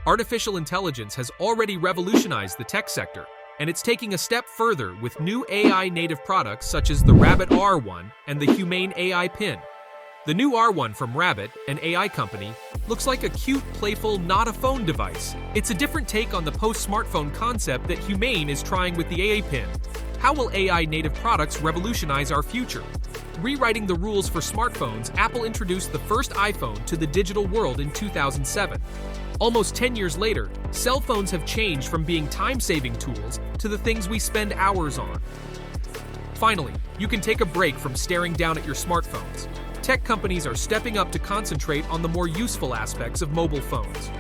Artificial intelligence has already revolutionized the tech sector, and it's taking a step further with new AI-native products such as the Rabbit R1 and the Humane AI Pin. The new R1 from Rabbit, an AI company, looks like a cute, playful, not-a-phone device. It's a different take on the post-smartphone concept that Humane is trying with the AI Pin. How will AI-native products revolutionize our future? Rewriting the rules for smartphones, Apple introduced the first iPhone to the digital world in 2007. Almost 10 years later, cell phones have changed from being time-saving tools to the things we spend hours on. Finally, you can take a break from staring down at your smartphones. Tech companies are stepping up to concentrate on the more useful aspects of mobile phones.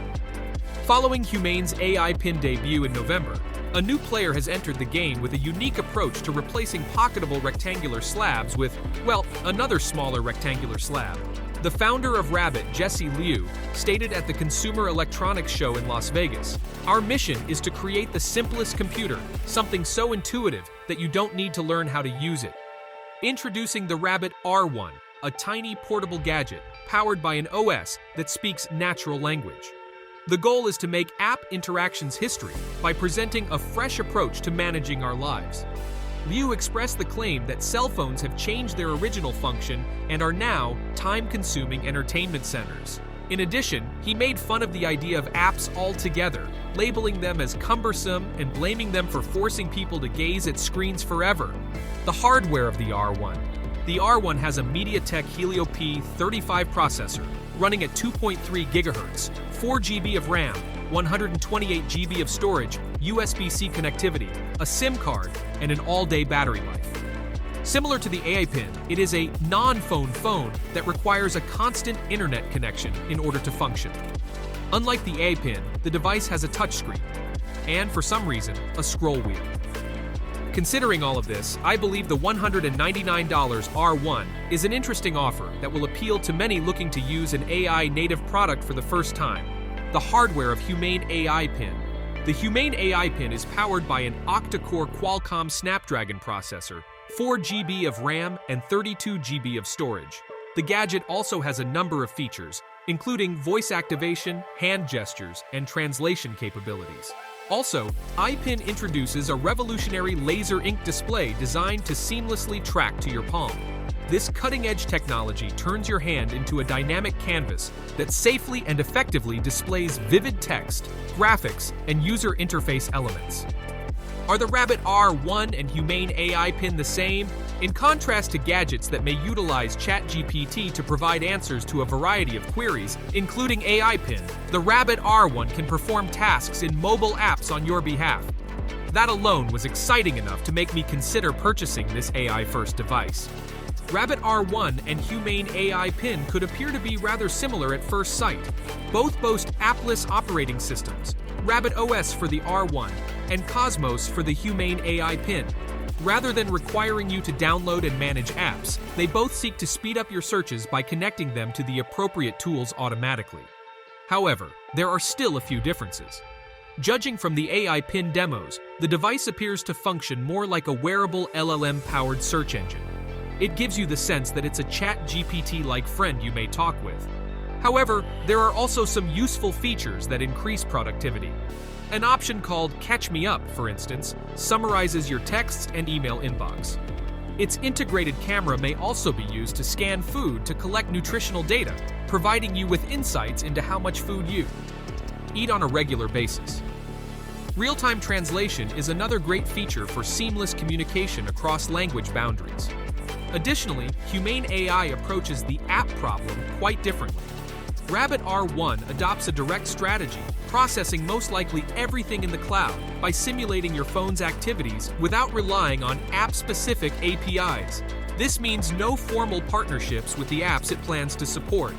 Following Humane's AI Pin debut in November, a new player has entered the game with a unique approach to replacing pocketable rectangular slabs with, well, another smaller rectangular slab. The founder of Rabbit, Jesse Liu, stated at the Consumer Electronics Show in Las Vegas, "Our mission is to create the simplest computer, something so intuitive that you don't need to learn how to use it." Introducing the Rabbit R1, a tiny portable gadget powered by an OS that speaks natural language. The goal is to make app interactions history by presenting a fresh approach to managing our lives. Liu expressed the claim that cell phones have changed their original function and are now time-consuming entertainment centers. In addition, he made fun of the idea of apps altogether, labeling them as cumbersome and blaming them for forcing people to gaze at screens forever. The hardware of the R1. The R1 has a MediaTek Helio P35 processor running at 2.3 GHz, 4 GB of RAM, 128 GB of storage, USB-C connectivity, a SIM card, and an all-day battery life. Similar to the AI Pin, it is a non-phone phone that requires a constant internet connection in order to function. Unlike the AI Pin, the device has a touchscreen, and for some reason, a scroll wheel. Considering all of this, I believe the $199 R1 is an interesting offer that will appeal to many looking to use an AI-native product for the first time. The hardware of Humane AI Pin. The Humane AI Pin is powered by an octa-core Qualcomm Snapdragon processor, 4 GB of RAM, and 32 GB of storage. The gadget also has a number of features, including voice activation, hand gestures, and translation capabilities. Also, iPin introduces a revolutionary laser ink display designed to seamlessly track to your palm. This cutting-edge technology turns your hand into a dynamic canvas that safely and effectively displays vivid text, graphics, and user interface elements. Are the Rabbit R1 and Humane AI Pin the same? In contrast to gadgets that may utilize ChatGPT to provide answers to a variety of queries, including AI Pin, the Rabbit R1 can perform tasks in mobile apps on your behalf. That alone was exciting enough to make me consider purchasing this AI-first device. Rabbit R1 and Humane AI Pin could appear to be rather similar at first sight. Both boast appless operating systems, Rabbit OS for the R1, and Cosmos for the Humane AI Pin. Rather than requiring you to download and manage apps, they both seek to speed up your searches by connecting them to the appropriate tools automatically. However, there are still a few differences. Judging from the AI Pin demos, the device appears to function more like a wearable LLM-powered search engine. It gives you the sense that it's a ChatGPT-like friend you may talk with. However, there are also some useful features that increase productivity. An option called Catch Me Up, for instance, summarizes your texts and email inbox. Its integrated camera may also be used to scan food to collect nutritional data, providing you with insights into how much food you eat on a regular basis. Real-time translation is another great feature for seamless communication across language boundaries. Additionally, Humane AI approaches the app problem quite differently. Rabbit R1 adopts a direct strategy, processing most likely everything in the cloud by simulating your phone's activities without relying on app-specific APIs. This means no formal partnerships with the apps it plans to support.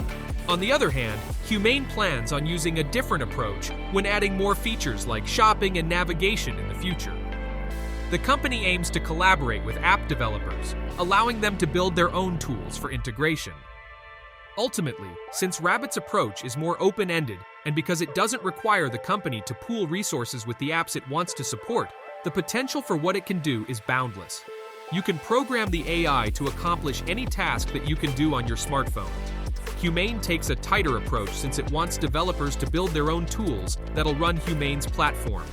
On the other hand, Humane plans on using a different approach when adding more features like shopping and navigation in the future. The company aims to collaborate with app developers, allowing them to build their own tools for integration. Ultimately, since Rabbit's approach is more open-ended and because it doesn't require the company to pool resources with the apps it wants to support, the potential for what it can do is boundless. You can program the AI to accomplish any task that you can do on your smartphone. Humane takes a tighter approach since it wants developers to build their own tools that'll run Humane's platform.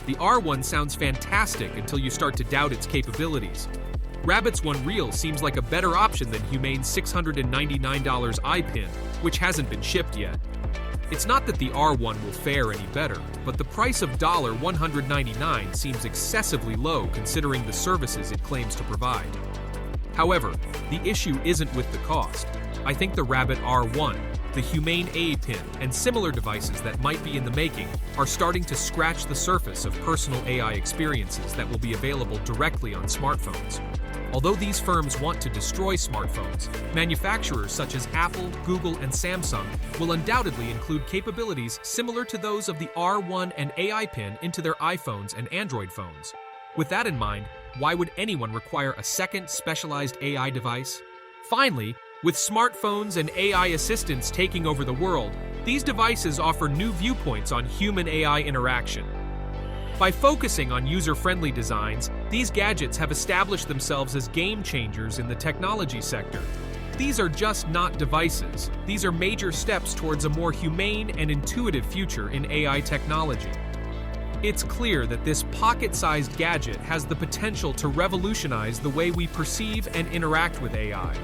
The R1 sounds fantastic until you start to doubt its capabilities. Rabbit's One Real seems like a better option than Humane's $699 iPin, which hasn't been shipped yet. It's not that the R1 will fare any better, but the price of $199 seems excessively low considering the services it claims to provide. However, the issue isn't with the cost. I think the Rabbit R1, the Humane A Pin, and similar devices that might be in the making are starting to scratch the surface of personal AI experiences that will be available directly on smartphones. Although these firms want to destroy smartphones, manufacturers such as Apple, Google, and Samsung will undoubtedly include capabilities similar to those of the R1 and AI Pin into their iPhones and Android phones. With that in mind, why would anyone require a second specialized AI device? Finally, with smartphones and AI assistants taking over the world, these devices offer new viewpoints on human-AI interaction. By focusing on user-friendly designs, these gadgets have established themselves as game changers in the technology sector. These are just not devices. These are major steps towards a more humane and intuitive future in AI technology. It's clear that this pocket-sized gadget has the potential to revolutionize the way we perceive and interact with AI.